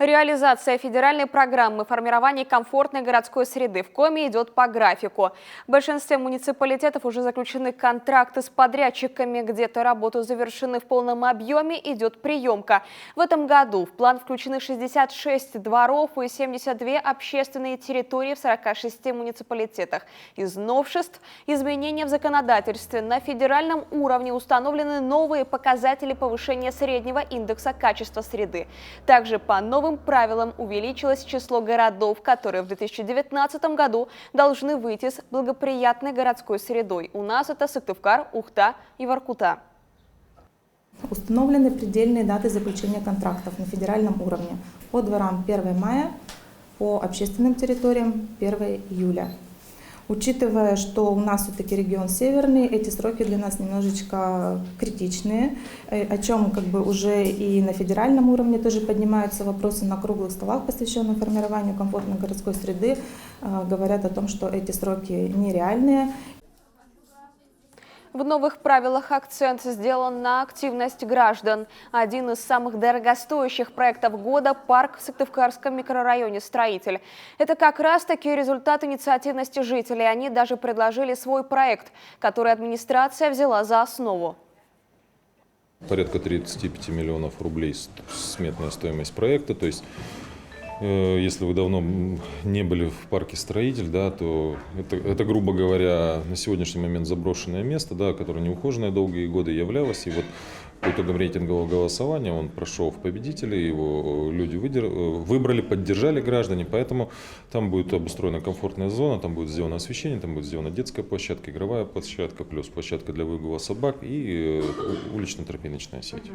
Реализация федеральной программы формирования комфортной городской среды в Коми идет по графику. В большинстве муниципалитетов уже заключены контракты с подрядчиками, где-то работы завершены в полном объеме, идет приемка. В этом году в план включены 66 дворов и 72 общественные территории в 46 муниципалитетах. Из новшеств – изменения в законодательстве. На федеральном уровне установлены новые показатели повышения среднего индекса качества среды. Также по новым правилам увеличилось число городов, которые в 2019 году должны выйти с благоприятной городской средой. У нас это Сыктывкар, Ухта и Воркута. Установлены предельные даты заключения контрактов на федеральном уровне. По дворам 1 мая, по общественным территориям 1 июля. Учитывая, что у нас все-таки регион северный, эти сроки для нас немножечко критичные, о чем уже и на федеральном уровне тоже поднимаются вопросы на круглых столах, посвященных формированию комфортной городской среды, говорят о том, что эти сроки нереальные. В новых правилах акцент сделан на активность граждан. Один из самых дорогостоящих проектов года – парк в Сыктывкарском микрорайоне «Строитель». Это как раз-таки результат инициативности жителей. Они даже предложили свой проект, который администрация взяла за основу. Порядка 35 миллионов рублей сметная стоимость проекта. То есть, если вы давно не были в парке «Строитель», да, то это, грубо говоря, на сегодняшний момент заброшенное место, да, которое неухоженное долгие годы являлось. И вот по итогам рейтингового голосования он прошел в победители, его люди выбрали, поддержали граждане. Поэтому там будет обустроена комфортная зона, там будет сделано освещение, там будет сделана детская площадка, игровая площадка, плюс площадка для выгула собак и улично-тропиночная сеть.